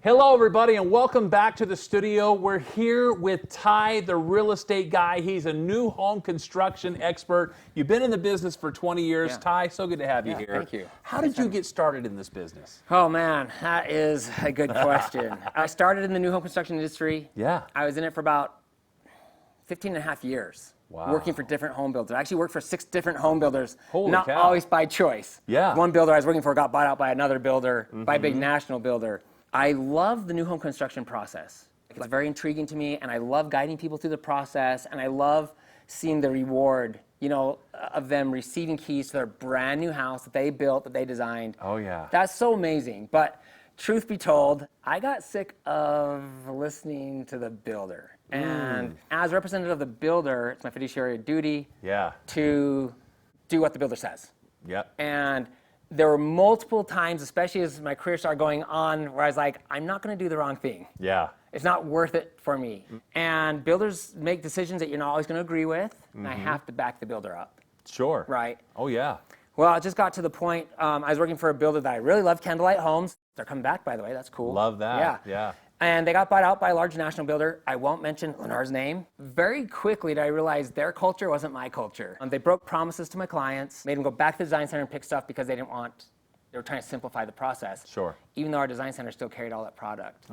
Hello, everybody, and welcome back to the studio. We're here with Ty, the real estate guy. He's a new home construction expert. You've been in the business for 20 years. Yeah. Ty, so good to have you here. Thank you. How did you get started in this business? Oh man, that is a good question. I started in the new home construction industry. Yeah. I was in it for about 15 and a half years. Wow. Working for different home builders. I actually worked for 6 different home builders. Holy not cow. always by choice. Yeah. One builder I was working for got bought out by another builder, by a big national builder. I love the new home construction process. It's very intriguing to me, and I love guiding people through the process, and I love seeing the reward, of them receiving keys to their brand new house that they built, that they designed. Oh, yeah. That's so amazing. But truth be told, I got sick of listening to the builder. And as a representative of the builder, it's my fiduciary duty to do what the builder says. Yep. And there were multiple times, especially as my career started going on, where I was like, I'm not going to do the wrong thing. Yeah. It's not worth it for me. And builders make decisions that you're not always going to agree with, and I have to back the builder up. Sure. Right. Oh, yeah. Well, I just got to the point, I was working for a builder that I really loved, Candlelight Homes. They're coming back, by the way. That's cool. Love that. Yeah. And they got bought out by a large national builder. I won't mention Lennar's name. Very quickly did I realize their culture wasn't my culture. They broke promises to my clients, made them go back to the design center and pick stuff because they were trying to simplify the process. Sure. Even though our design center still carried all that product.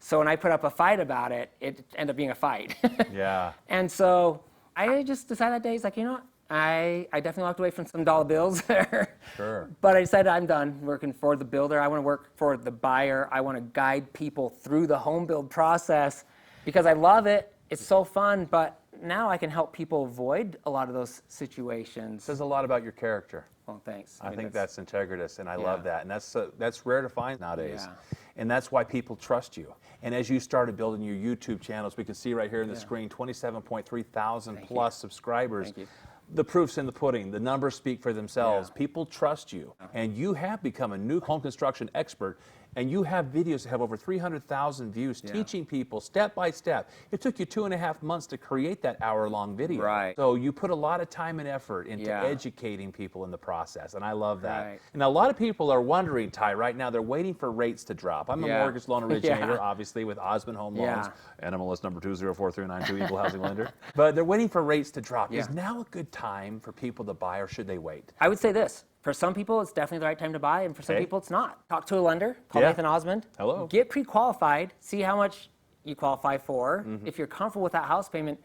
So when I put up a fight about it, it ended up being a fight. Yeah. And so I just decided that day, it's like, you know what? I definitely walked away from some dollar bills there. Sure. But I decided I'm done working for the builder. I want to work for the buyer. I want to guide people through the home build process because I love it. It's so fun, but now I can help people avoid a lot of those situations. Says a lot about your character. Well, thanks. I think that's integritous, and I love that. And that's rare to find nowadays. Yeah. And that's why people trust you. And as you started building your YouTube channels, we can see right here on the screen, 27.3 thousand plus subscribers. Thank you. The proof's in the pudding. The numbers speak for themselves. Yeah. People trust you. And you have become a new home construction expert. And you have videos that have over 300,000 views teaching people step by step. It took you 2.5 months to create that hour-long video. Right. So you put a lot of time and effort into educating people in the process, and I love that. Right. And a lot of people are wondering, Ty, right now, they're waiting for rates to drop. I'm a mortgage loan originator, obviously, with Osmond Home Loans, NMLS number 204392, Equal Housing Lender. But they're waiting for rates to drop. Is now a good time for people to buy, or should they wait? I would say this. For some people, it's definitely the right time to buy, and for some people, it's not. Talk to a lender. Call Nathan Osmond. Hello. Get pre-qualified. See how much you qualify for. If you're comfortable with that house payment,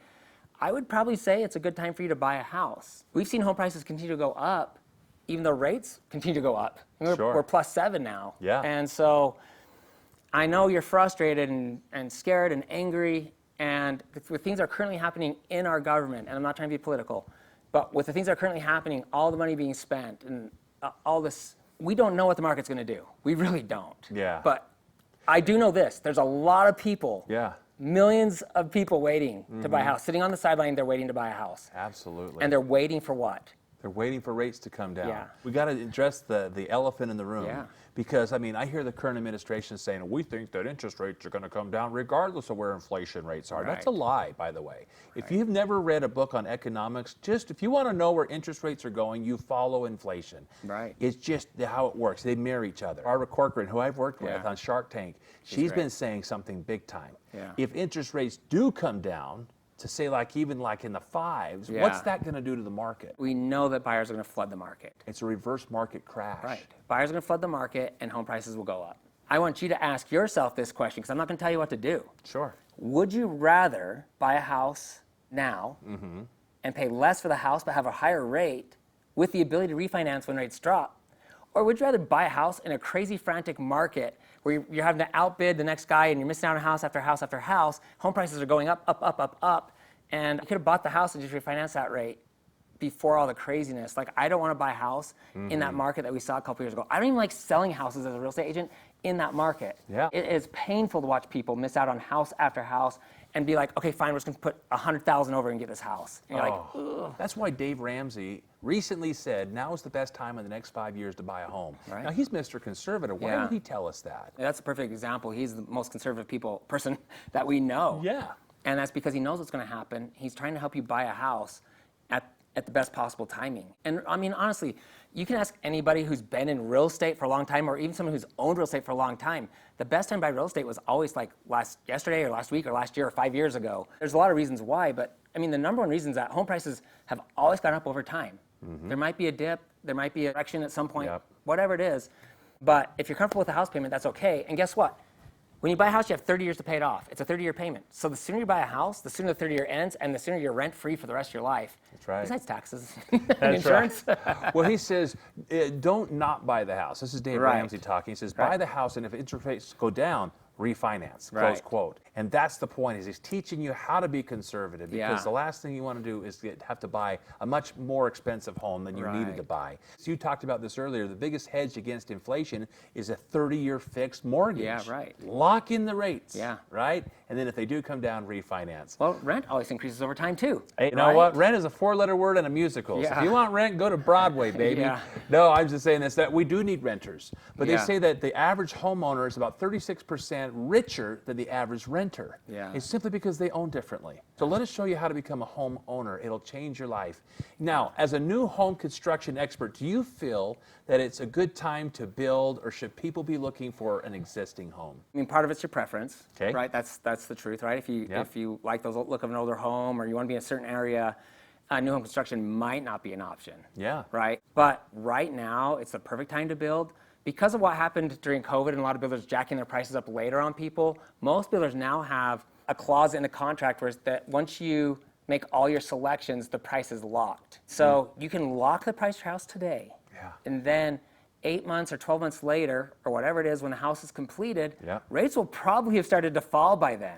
I would probably say it's a good time for you to buy a house. We've seen home prices continue to go up, even though rates continue to go up. We're +7 now. Yeah. And so I know you're frustrated and scared and angry, and with things that are currently happening in our government, and I'm not trying to be political, but with the things that are currently happening, all the money being spent and all this, we don't know what the market's going to do. We really don't. Yeah. But I do know this. There's a lot of people, millions of people waiting to buy a house. Sitting on the sideline, they're waiting to buy a house. Absolutely. And they're waiting for what? They're waiting for rates to come down. Yeah. We got to address the elephant in the room. Yeah. Because, I hear the current administration saying, we think that interest rates are going to come down regardless of where inflation rates are. That's a lie, by the way. If you've never read a book on economics, just if you want to know where interest rates are going, you follow inflation. Right. It's just how it works. They mirror each other. Barbara Corcoran, who I've worked with on Shark Tank, she's been saying something big time. Yeah. If interest rates do come down, to say even in the 5s, what's that going to do to the market? We know that buyers are going to flood the market. It's a reverse market crash. Right. Buyers are going to flood the market and home prices will go up. I want you to ask yourself this question because I'm not going to tell you what to do. Sure. Would you rather buy a house now and pay less for the house but have a higher rate with the ability to refinance when rates drop? Or would you rather buy a house in a crazy, frantic market where you're having to outbid the next guy and you're missing out on house after house after house? Home prices are going up, up, up, up, up. And you could have bought the house and just refinanced that rate before all the craziness. I don't want to buy a house in that market that we saw a couple years ago. I don't even like selling houses as a real estate agent in that market. Yeah. It is painful to watch people miss out on house after house and be like, okay, fine, we're just going to put $100,000 over and get this house. And you're like, ugh. That's why Dave Ramsey recently said, now is the best time in the next 5 years to buy a home. Right. Now, he's Mr. Conservative. Why would he tell us that? That's a perfect example. He's the most conservative person that we know. Yeah. And that's because he knows what's going to happen. He's trying to help you buy a house at at the best possible timing. And I mean, honestly, you can ask anybody who's been in real estate for a long time, or even someone who's owned real estate for a long time. The best time to buy real estate was always like yesterday or last week or last year or 5 years ago. There's a lot of reasons why, but I mean, the number one reason is that home prices have always gone up over time. There might be a dip, there might be a correction at some point, whatever it is. But if you're comfortable with the house payment, that's okay. And guess what? When you buy a house, you have 30 years to pay it off. It's a 30-year payment. So the sooner you buy a house, the sooner the 30-year ends, and the sooner you're rent-free for the rest of your life. That's right. Besides taxes and insurance. Right. Well, he says, don't not buy the house. This is Dave Ramsey talking. He says, buy the house, and if interest rates go down, refinance, close quote. And that's the point, is he's teaching you how to be conservative, because the last thing you want to do is have to buy a much more expensive home than you needed to buy. So you talked about this earlier, the biggest hedge against inflation is a 30-year fixed mortgage. Yeah, right. Lock in the rates, yeah, right? And then if they do come down, refinance. Well, rent always increases over time too. Hey, you know what? Rent is a 4-letter word in a musical. So if you want rent, go to Broadway, baby. No, I'm just saying this, that we do need renters. But they say that the average homeowner is about 36% richer than the average renter. It's simply because they own differently. So let us show you how to become a homeowner. It'll change your life. Now, as a new home construction expert, do you feel that it's a good time to build, or should people be looking for an existing home? I mean, part of it's your preference, right? That's the truth, right? If you like the look of an older home, or you want to be in a certain area, new home construction might not be an option. Right? But right now, it's the perfect time to build. Because of what happened during COVID and a lot of builders jacking their prices up later on people, most builders now have a clause in the contract where that once you make all your selections, the price is locked. So you can lock the price of your house today. And then 8 months or 12 months later, or whatever it is, when the house is completed, rates will probably have started to fall by then.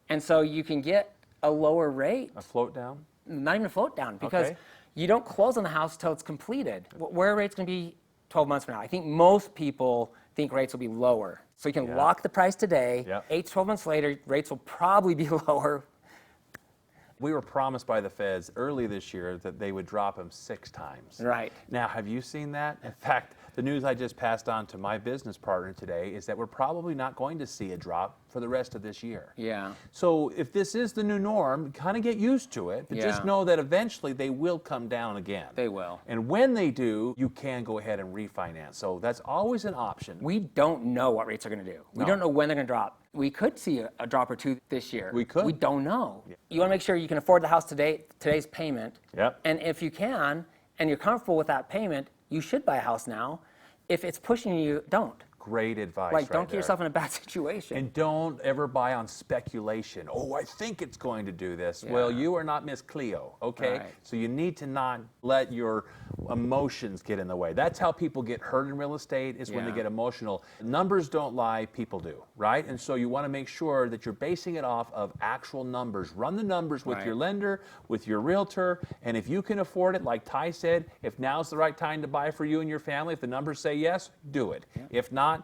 And so you can get a lower rate. A float down? Not even a float down, because you don't close on the house until it's completed. Where are rates going to be 12 months from now? I think most people think rates will be lower. So you can lock the price today. 8 to 12 months later, rates will probably be lower. We were promised by the feds early this year that they would drop them 6 times. Now, have you seen that? In fact, the news I just passed on to my business partner today is that we're probably not going to see a drop for the rest of this year. So if this is the new norm, kind of get used to it, but just know that eventually they will come down again. They will. And when they do, you can go ahead and refinance. So that's always an option. We don't know what rates are going to do. We don't know when they're going to drop. We could see a drop or two this year. We could. We don't know. You want to make sure you can afford the house today's payment. And if you can, and you're comfortable with that payment, you should buy a house now. If it's pushing you, don't. Great advice. Like, don't get yourself in a bad situation. And don't ever buy on speculation. Oh, I think it's going to do this. Well, you are not Miss Cleo, okay? So you need to not let your emotions get in the way. That's how people get hurt in real estate, is when they get emotional. Numbers don't lie, people do, right? And so you want to make sure that you're basing it off of actual numbers. Run the numbers with your lender, with your realtor, and if you can afford it, like Ty said, if now's the right time to buy for you and your family, if the numbers say yes, do it. If not,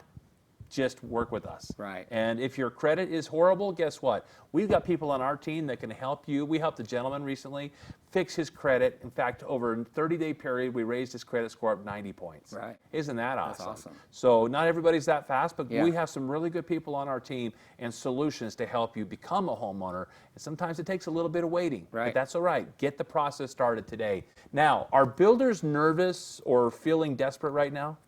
just work with us. And if your credit is horrible, guess what? We've got people on our team that can help you. We helped a gentleman recently fix his credit. In fact, over a 30-day period, we raised his credit score up 90 points. Isn't that awesome? That's awesome. So not everybody's that fast, but we have some really good people on our team and solutions to help you become a homeowner. And sometimes it takes a little bit of waiting, but that's all right. Get the process started today. Now, are builders nervous or feeling desperate right now?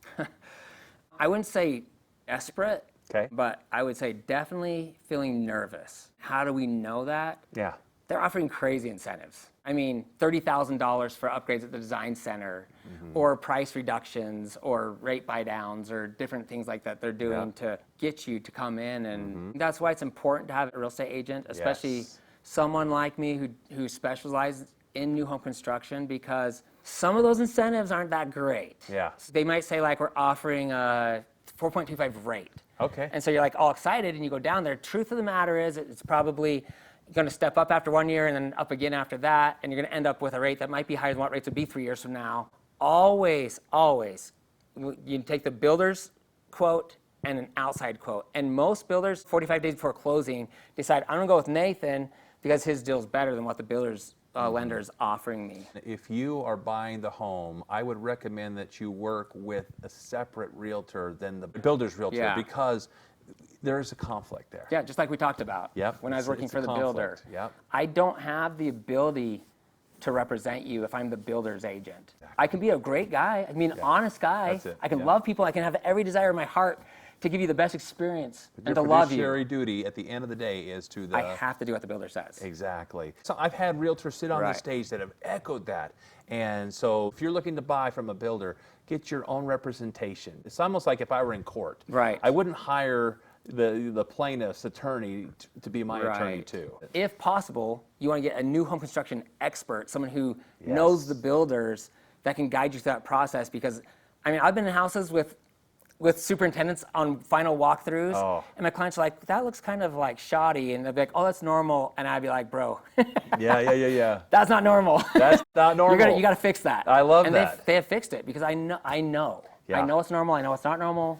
I wouldn't say desperate, but I would say definitely feeling nervous. How do we know that? They're offering crazy incentives. I mean, $30,000 for upgrades at the design center, or price reductions, or rate buy downs, or different things like that they're doing to get you to come in. And that's why it's important to have a real estate agent, especially someone like me who specializes in new home construction, because some of those incentives aren't that great. So they might say, like, we're offering a 4.25 rate. And so you're like all excited and you go down there. Truth of the matter is it's probably going to step up after 1 year and then up again after that, and you're going to end up with a rate that might be higher than what rates would be 3 years from now. Always, you take the builder's quote and an outside quote. And most builders, 45 days before closing, decide, I'm going to go with Nathan because his deal's better than what the builder's lender's offering me. If you are buying the home, I would recommend that you work with a separate realtor than the builder's realtor, because there is a conflict there. Just like we talked about when I was working for the builder. I don't have the ability to represent you if I'm the builder's agent. I can be a great guy. I can be an honest guy. That's it. I can love people. I can have every desire in my heart to give you the best experience and to Your love you. fiduciary duty at the end of the day is to the... I have to do what the builder says. Exactly. So I've had realtors sit on this stage that have echoed that. And so if you're looking to buy from a builder, get your own representation. It's almost like if I were in court. Right. I wouldn't hire the plaintiff's attorney to be my attorney too. If possible, you want to get a new home construction expert, someone who knows the builders that can guide you through that process. Because, I mean, I've been in houses with superintendents on final walkthroughs, and my clients are like, that looks kind of like shoddy, and they'll be like, oh, that's normal, and I'd be like, bro. Yeah. That's not normal. That's not normal. You got to fix that. I love that. And they have fixed it because I know. Yeah. I know it's normal. I know it's not normal.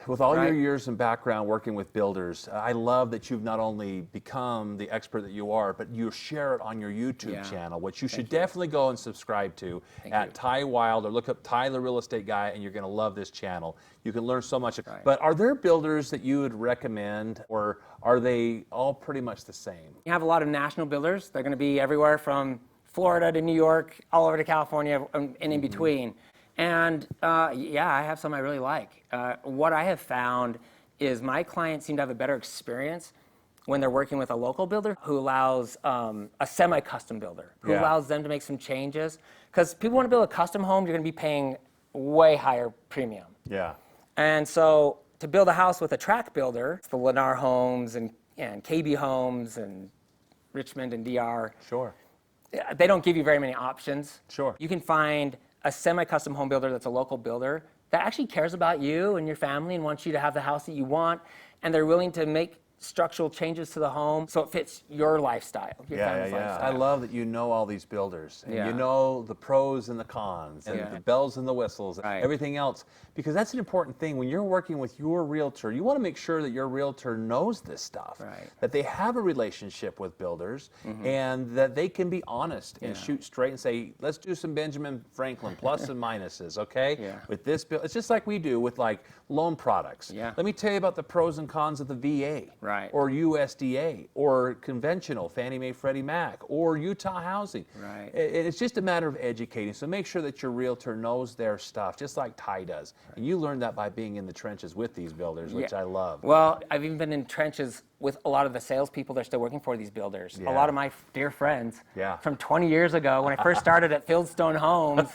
With all your years and background working with builders, I love that you've not only become the expert that you are, but you share it on your YouTube channel, which you should definitely go and subscribe to at Ty Wilde, or look up Ty the Real Estate Guy, and you're going to love this channel. You can learn so much. But are there builders that you would recommend, or are they all pretty much the same? You have a lot of national builders. They're going to be everywhere from Florida to New York, all over to California, and in between. And I have some I really like. What I have found is my clients seem to have a better experience when they're working with a local builder who allows a semi-custom builder, who allows them to make some changes. Because people want to build a custom home, you're going to be paying way higher premium. Yeah. And so to build a house with a track builder, it's the Lennar Homes and KB Homes and Richmond and DR. Sure. They don't give you very many options. Sure. You can find a semi-custom home builder that's a local builder that actually cares about you and your family and wants you to have the house that you want, and they're willing to make structural changes to the home so it fits your lifestyle, your family's lifestyle. I love that you know all these builders, and you know the pros and the cons, and the bells and the whistles, everything else, because that's an important thing. When you're working with your realtor, you want to make sure that your realtor knows this stuff, that they have a relationship with builders, and that they can be honest and shoot straight and say, let's do some Benjamin Franklin plus and minuses, okay? With this bill, it's just like we do with like loan products. Let me tell you about the pros and cons of the VA. Or USDA, or conventional, Fannie Mae, Freddie Mac, or Utah housing. It's just a matter of educating. So make sure that your realtor knows their stuff, just like Ty does. And you learn that by being in the trenches with these builders, which I love. Well, I've even been in trenches with a lot of the salespeople that are still working for these builders. A lot of my dear friends from 20 years ago, when I first started at Fieldstone Homes,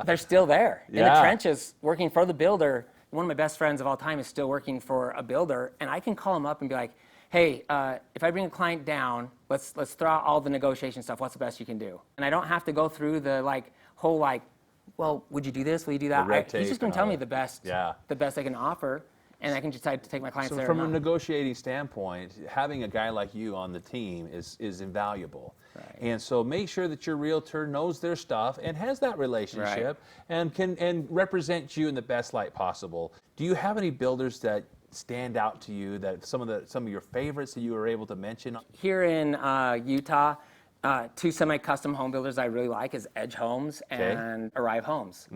they're still there in the trenches working for the builder. One of my best friends of all time is still working for a builder, and I can call him up and be like, hey, if I bring a client down, let's throw out all the negotiation stuff. What's the best you can do? And I don't have to go through the whole well, would you do this? Will you do that? He's just going to tell me the best I can offer, and I can decide to take my clients there. So from a negotiating standpoint, having a guy like you on the team is invaluable. And so make sure that your realtor knows their stuff and has that relationship and can represent you in the best light possible. Do you have any builders that stand out to you, that some of your favorites that you were able to mention? Here in Utah, two semi-custom home builders I really like is Edge Homes and Arrive Homes.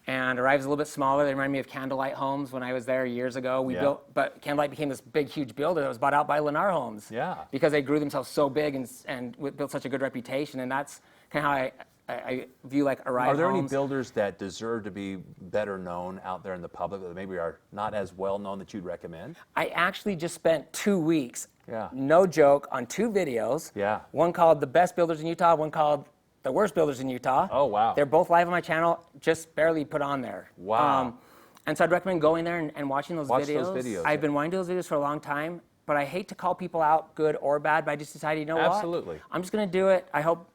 And Arrive's a little bit smaller. They remind me of Candlelight Homes when I was there years ago. But Candlelight became this big, huge builder that was bought out by Lennar Homes. Because they grew themselves so big and built such a good reputation. And that's kind of how I view like Arrive Homes. Are there any builders that deserve to be better known out there in the public that maybe are not as well known that you'd recommend? I actually just spent 2 weeks, no joke, on 2 videos. One called The Best Builders in Utah, one called The Worst Builders in Utah. Oh, wow. They're both live on my channel, just barely put on there. Wow. And so I'd recommend going there and watching those videos. I've been wanting to do those videos for a long time, but I hate to call people out good or bad, but I just decided, you know what? Absolutely. I'm just going to do it. I hope,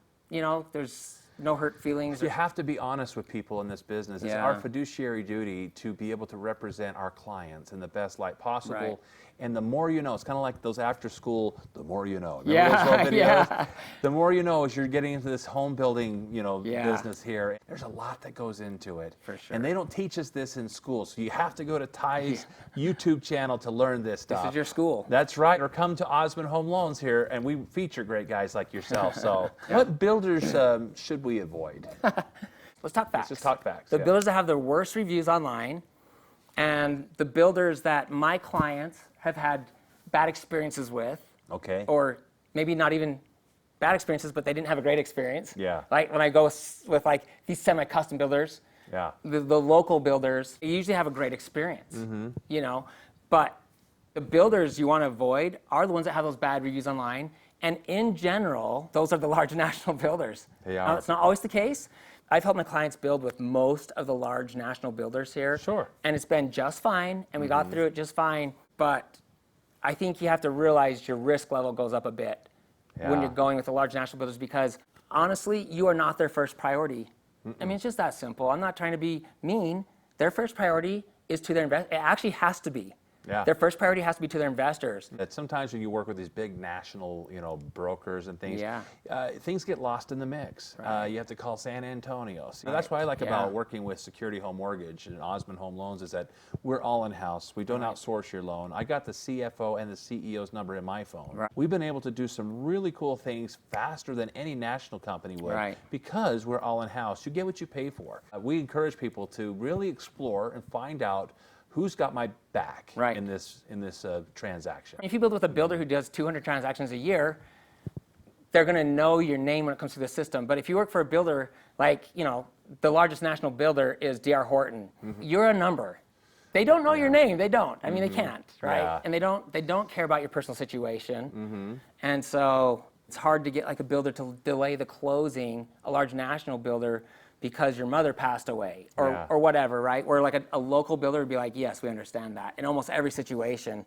there's no hurt feelings. You have to be honest with people in this business. It's our fiduciary duty to be able to represent our clients in the best light possible. And the more you know, it's kind of like those after school, the more you know. Remember those old videos? The more you know as you're getting into this home building, business here. There's a lot that goes into it. For sure. And they don't teach us this in school. So you have to go to Ty's YouTube channel to learn this stuff. This is your school. That's right. Or come to Osmond Home Loans here, and we feature great guys like yourself. So what builders should we avoid? Let's talk facts. Let's just talk facts. The builders that have the worst reviews online, and the builders that my clients have had bad experiences with, or maybe not even bad experiences, but they didn't have a great experience. Yeah. Like when I go with like these semi-custom builders, Yeah. the local builders, you usually have a great experience, you know, but the builders you want to avoid are the ones that have those bad reviews online. And in general, those are the large national builders. They are. It's not always the case. I've helped my clients build with most of the large national builders here. Sure. And it's been just fine, and we got through it just fine. But I think you have to realize your risk level goes up a bit when you're going with the large national builders, because honestly, you are not their first priority. I mean, it's just that simple. I'm not trying to be mean. Their first priority is to their investors. It actually has to be. Yeah. Their first priority has to be to their investors. That sometimes when you work with these big national, brokers and things, Yeah. Things get lost in the mix. Right. You have to call San Antonio. So that's what I like about working with Security Home Mortgage and Osmond Home Loans is that we're all in-house. We don't outsource your loan. I got the CFO and the CEO's number in my phone. Right. We've been able to do some really cool things faster than any national company would because we're all in-house. You get what you pay for. We encourage people to really explore and find out who's got my back in this transaction. If you build with a builder who does 200 transactions a year, they're going to know your name when it comes to the system. But if you work for a builder like, the largest national builder is D.R. Horton, you're a number. They don't know your name. They don't. I mean, they can't, right? Yeah. And they don't care about your personal situation. And so it's hard to get like a builder to delay the closing, a large national builder, because your mother passed away or whatever, right? Or like a local builder would be like, yes, we understand that. In almost every situation,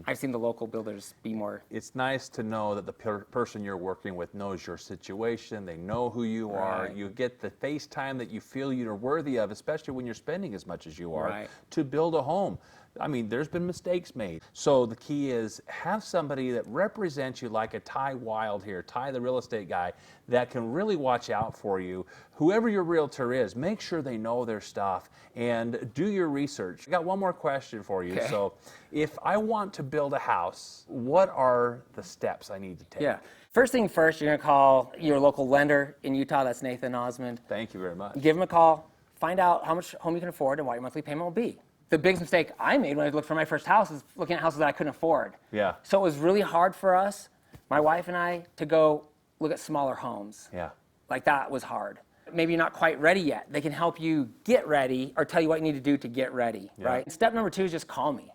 I've seen the local builders be more. It's nice to know that the person you're working with knows your situation. They know who you are. You get the face time that you feel you're worthy of, especially when you're spending as much as you are to build a home. I mean, there's been mistakes made. So the key is have somebody that represents you like a Ty Wilde here, Ty the real estate guy, that can really watch out for you. Whoever your realtor is, make sure they know their stuff and do your research. I got one more question for you. Okay. So if I want to build a house, what are the steps I need to take? Yeah. First thing first, you're going to call your local lender in Utah. That's Nathan Osmond. Thank you very much. Give him a call. Find out how much home you can afford and what your monthly payment will be. The biggest mistake I made when I looked for my first house is looking at houses that I couldn't afford. Yeah. So it was really hard for us, my wife and I, to go look at smaller homes. Yeah. Like that was hard. Maybe you're not quite ready yet. They can help you get ready or tell you what you need to do to get ready, right? Step number 2 is just call me.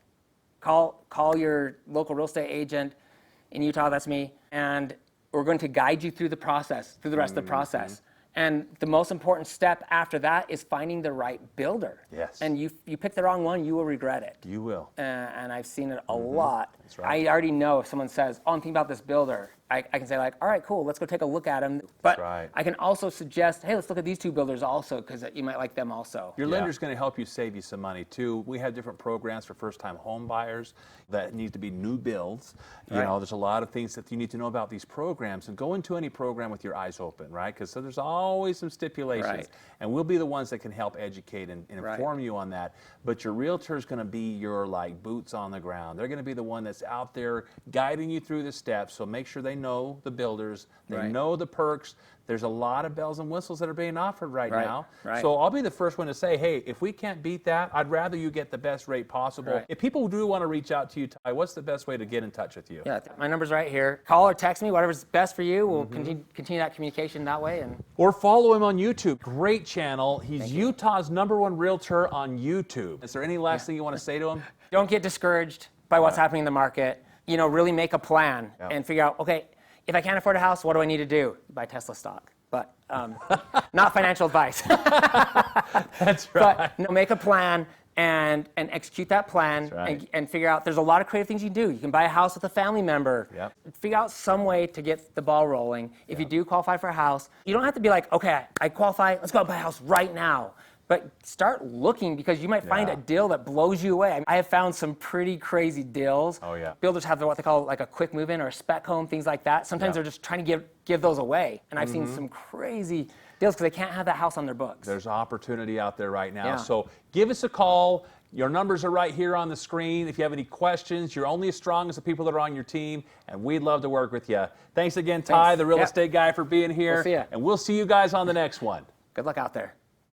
Call your local real estate agent in Utah, that's me, and we're going to guide you through the process, through the rest of the process. And the most important step after that is finding the right builder. Yes. And you pick the wrong one, you will regret it. You will. And I've seen it a lot. That's right. I already know if someone says, oh, I'm thinking about this builder, I can say like, all right, cool, let's go take a look at him. But I can also suggest, hey, let's look at these 2 builders also, because you might like them also. Your lender's going to help you save you some money too. We have different programs for first-time home buyers that need to be new builds. You know, there's a lot of things that you need to know about these programs, and go into any program with your eyes open, right? Because so there's always some stipulations, and we'll be the ones that can help educate and inform you on that. But your realtor is going to be your like boots on the ground. They're going to be the one that's out there guiding you through the steps. So make sure they know the builders, they know the perks. There's a lot of bells and whistles that are being offered right now. So I'll be the first one to say, hey, if we can't beat that, I'd rather you get the best rate possible. If people do want to reach out to you, Ty, what's the best way to get in touch with you? Yeah, my number's right here. Call or text me, whatever's best for you. We'll continue that communication that way. Or follow him on YouTube. Great channel. He's Utah's #1 realtor on YouTube. Is there any last thing you want to say to him? Don't get discouraged by what's happening in the market. Really make a plan and figure out, okay, if I can't afford a house, what do I need to do? Buy Tesla stock. But not financial advice. That's right. But make a plan and execute that plan and figure out there's a lot of creative things you can do. You can buy a house with a family member. Figure out some way to get the ball rolling. If you do qualify for a house, you don't have to be like, okay, I qualify, let's go out and buy a house right now. But start looking, because you might find a deal that blows you away. I have found some pretty crazy deals. Oh, yeah. Builders have what they call like a quick move-in or a spec home, things like that. Sometimes they're just trying to give those away. And I've seen some crazy deals because they can't have that house on their books. There's opportunity out there right now. So give us a call. Your numbers are right here on the screen. If you have any questions, you're only as strong as the people that are on your team, and we'd love to work with you. Thanks again, Ty, the real estate guy, for being here. We'll see ya. And we'll see you guys on the next one. Good luck out there.